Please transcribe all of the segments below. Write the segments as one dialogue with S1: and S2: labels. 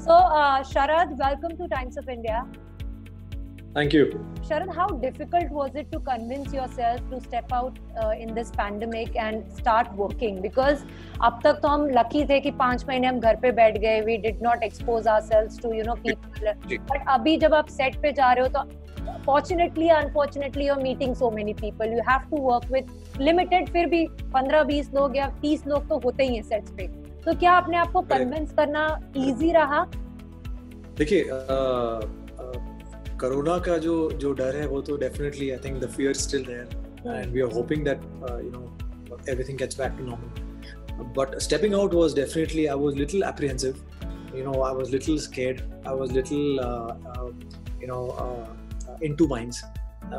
S1: So, Sharad, welcome to Times of India.
S2: Thank you.
S1: Sharad, how difficult was it to convince yourself to step out in this pandemic and start working? Because अब तक तो हम lucky थे कि 5 महीने हम घर पे बैठ गए. We did not expose ourselves to people. But अभी जब आप set पे जा रहे हो तो fortunately, unfortunately, you're meeting so many people. You have to work with limited, फिर भी 15-20 लोग या 30 लोग तो होते ही हैं sets पे. तो क्या अपने आप को convince करना easy रहा?
S2: देखिए कोरोना का जो डर है वो तो definitely I think the fear is still there and we are hoping that everything gets back to normal. But stepping out was definitely, I was little apprehensive. I was little scared. I was little in two minds.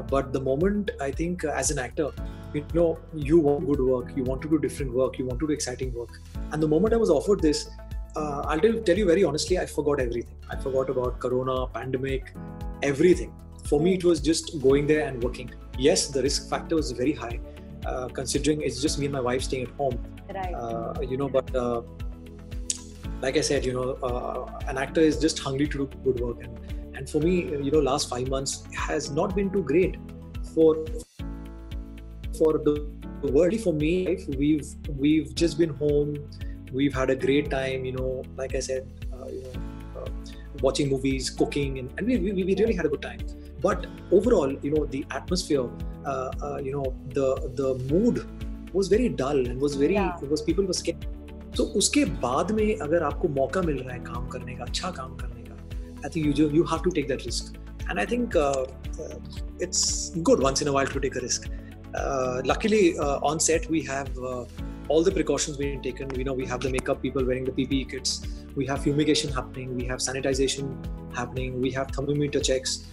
S2: But the moment I think as an actor, you want good work, you want to do different work, you want to do exciting work. And the moment I was offered this, I'll tell you very honestly, I forgot everything. I forgot about Corona, pandemic, everything. For me, it was just going there and working. Yes, the risk factor was very high, considering it's just me and my wife staying at home.
S1: Right.
S2: But like I said, an actor is just hungry to do good work. And for me, last 5 months has not been too great for the world. For me, we've just been home. We've had a great time, like I said, watching movies, cooking, and we really had a good time. But overall, the atmosphere, the mood was very dull and was very, people were scared. So उसके बाद में अगर आपको मौका मिल रहा है काम करने का, अच्छा काम करने का, I think you have to take that risk. And I think it's good once in a while to take a risk. Luckily, on set we have all the precautions being taken. We have the makeup people wearing the PPE kits. We have fumigation happening. We have sanitization happening. We have thermometer checks.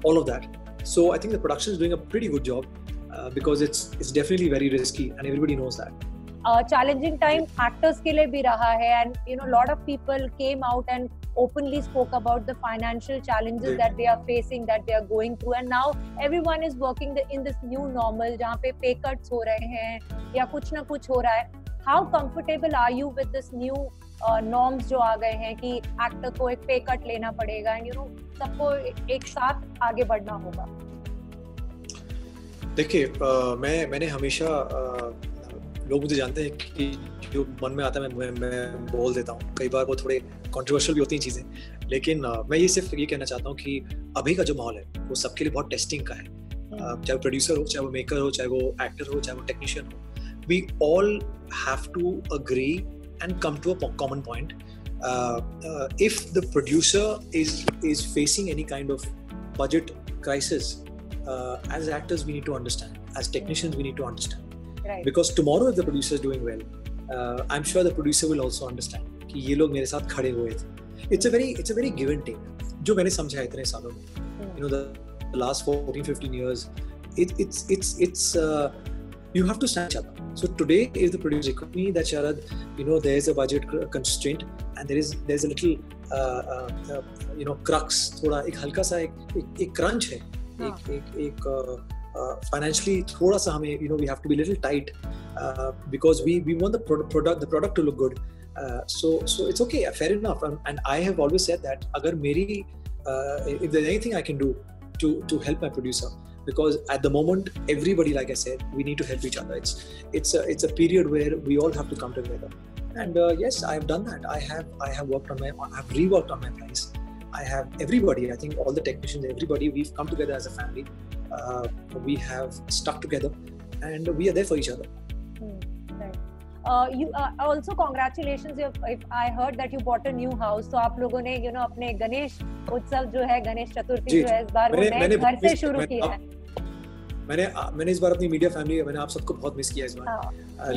S2: All of that. So I think the production is doing a pretty good job because it's definitely very risky, and everybody knows that.
S1: Challenging time actors के लिए भी रहा है, and a lot of people came out and openly spoke about the financial challenges that they are facing, that they are going through, and now everyone is working in this new normal जहाँ पे pay cuts हो रहे हैं या कुछ ना कुछ हो रहा है. How comfortable are you with this new norms जो आ गए हैं कि actor को एक pay cut लेना पड़ेगा and सबको एक साथ आगे बढ़ना होगा?
S2: देखिए मैंने हमेशा लोग मुझे जानते हैं कि जो मन में आता है मैं बोल देता हूँ. कई बार वो थोड़े कंट्रोवर्शियल भी होती हैं चीज़ें, लेकिन मैं ये सिर्फ ये कहना चाहता हूँ कि अभी का जो माहौल है वो सबके लिए बहुत टेस्टिंग का है. चाहे वो प्रोड्यूसर हो, चाहे वो मेकर हो, चाहे वो एक्टर हो, चाहे वो टेक्नीशियन हो. We all have to agree and come to a common point. If the producer is facing any kind of budget crisis, as actors we need to understand, as technicians we need to understand.
S1: Right.
S2: Because tomorrow if the producer is doing well, I'm sure the producer will also understand कि ये लोग मेरे साथ खड़े हुए थे. It's a very give and take. जो मैंने समझा इतने सालों में, the last 14-15 years, it's you have to stand each other. So today, if the producer could me that Sharad, there's a budget constraint and there's a little crux, थोड़ा एक हल्का सा एक crunch है, एक financially थोड़ा सा हमें we have to be a little tight because we want the product to look good. So it's okay, fair enough. And I have always said that अगर मेरी if there's anything I can do to help my producer, because at the moment everybody, like I said, we need to help each other. It's a period where we all have to come together. And yes, I have done that. I have reworked on my price. I have everybody, I think all the technicians, everybody, we've come together as a family. We have stuck together and we are there for each other.
S1: You also congratulations. If I heard that you bought a new house, तो आप लोगों ने अपने गणेश उत्सव जो है, गणेश चतुर्थी जो है, इस बार वो नए घर से शुरू किया है.
S2: मैंने इस बार अपनी मीडिया फैमिली, मैंने आप सबको बहुत मिस किया इस बार.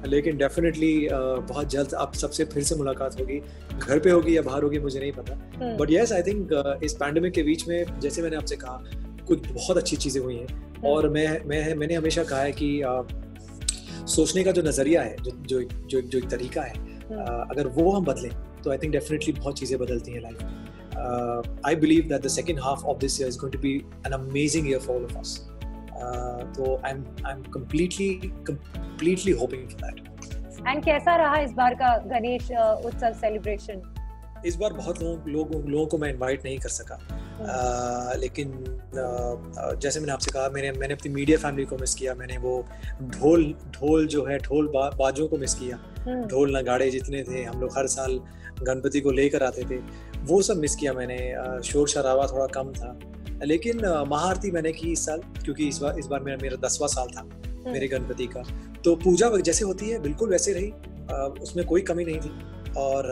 S2: लेकिन डेफिनेटली बहुत जल्द आप सबसे फिर से मुलाकात होगी. घर पे होगी या बाहर होगी मुझे नहीं पता. बट यस, आई थिंक इस पैंडेमिक के बीच में, जैसे मैंने आपसे कहा, कुछ बहुत अच्छी चीजें हुई हैं. और मैंने हमेशा कहा है कि सोचने का जो नजरिया है, जो एक तरीका है, अगर वो हम बदलें तो आई थिंक डेफिनेटली बहुत चीजें बदलती हैं लाइफ में. I believe that the second half of this year is going to be an amazing year for all of us. तो I am completely hoping for that.
S1: And कैसा रहा इस बार का गणेश उत्सव सेलिब्रेशन?
S2: इस बार बहुत लोगों को मैं इनवाइट नहीं कर सका, लेकिन जैसे मैंने आपसे कहा, मैंने अपनी मीडिया फैमिली को मिस किया, मैंने वो ढोल जो है ढोल बाजों को मिस किया, ढोल नगाड़े जितने थे हम लोग हर साल गणपति को लेकर आते थे, वो सब मिस किया मैंने। शोर शराबा थोड़ा कम था, लेकिन महाआरती मैंने की इस साल, क्योंकि इस बार मेरा 10वां साल था मेरे गणपति का। तो पूजा जैसे होती है बिल्कुल वैसे रही, उसमें कोई कमी नहीं थी। और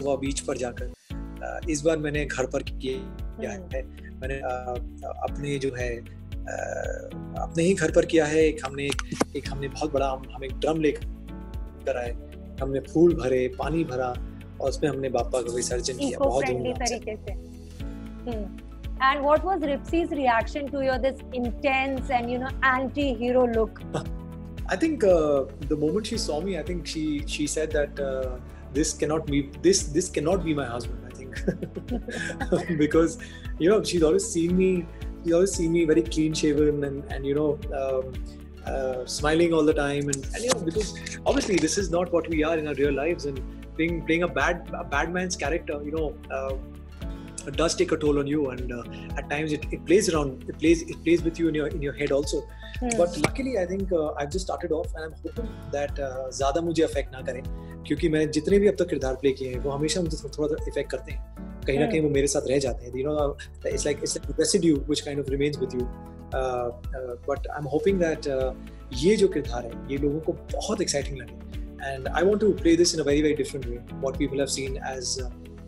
S2: वो बीच पर जाकर इस बार मैंने घर पर किया है, मैंने अपने जो है अपने ही घर पर किया है। एक हमने बहुत बड़ा हम एक ड्रम लेकर आए, हमने फूल भरे, पानी भरा और उसमें हमने बापा का विसर्जन किया बहुत धूमधाम से।
S1: And what was Ripsy's reaction to your this intense and anti-hero look?
S2: I think the moment she saw me, I think she said that this cannot be my husband. I think because she's always seen me very clean shaven and smiling all the time, and because obviously this is not what we are in our real lives, and playing a bad man's character, it does take a toll on you, and at times it plays with you in your head also. But luckily I think I've just started off, and I'm hoping that ज़्यादा मुझे affect ना करें, क्योंकि मैंने जितने भी अब तक किरदार प्ले किए हैं वो हमेशा मुझे थोड़ा इफेक्ट करते हैं, कहीं ना कहीं वो मेरे साथ रह जाते हैं। It's like residue which kind of remains with you. But I'm hoping that ये जो किरदार है ये लोगों को बहुत exciting लगे, and I want to play this in a very very different way. What people have seen as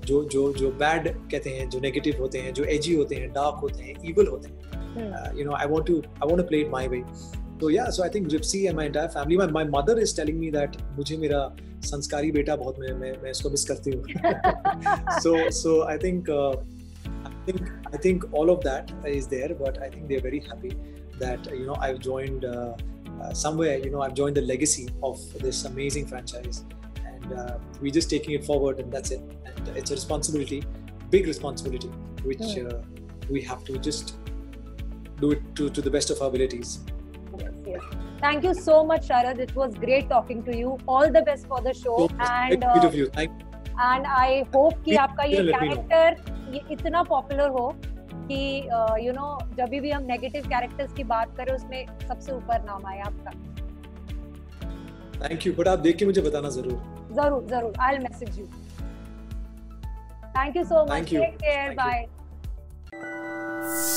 S2: जो बैड कहते हैं, जो नेगेटिव होते हैं, जो एजी होते हैं, डार्क होते हैं, इविल होते हैं, I want to play it my way. So yeah, so I think Ripsy and my entire family, my mother is telling me that मुझे मेरा संस्कारी बेटा बहुत मैं इसको मिस करती हूँ. So I think all of that is there, but I think they're very happy that I've joined somewhere, I've joined the legacy of this amazing franchise. We're just taking it forward, and that's it. And it's a responsibility, big responsibility, which we have to just do it to the best of our abilities.
S1: Yes. Thank you so much, Sharad. It was great talking to you. All the best for the show.
S2: And of you.
S1: And I hope कि आपका ये character ये इतना popular हो कि जब भी हम negative characters की बात करें उसमें सबसे ऊपर नाम आए आपका.
S2: Thank you. But आप देख के मुझे बताना जरूर.
S1: जरूर. I'll message you. Thank you so much.
S2: Thank you.
S1: Take care.
S2: Thank
S1: Bye.
S2: You.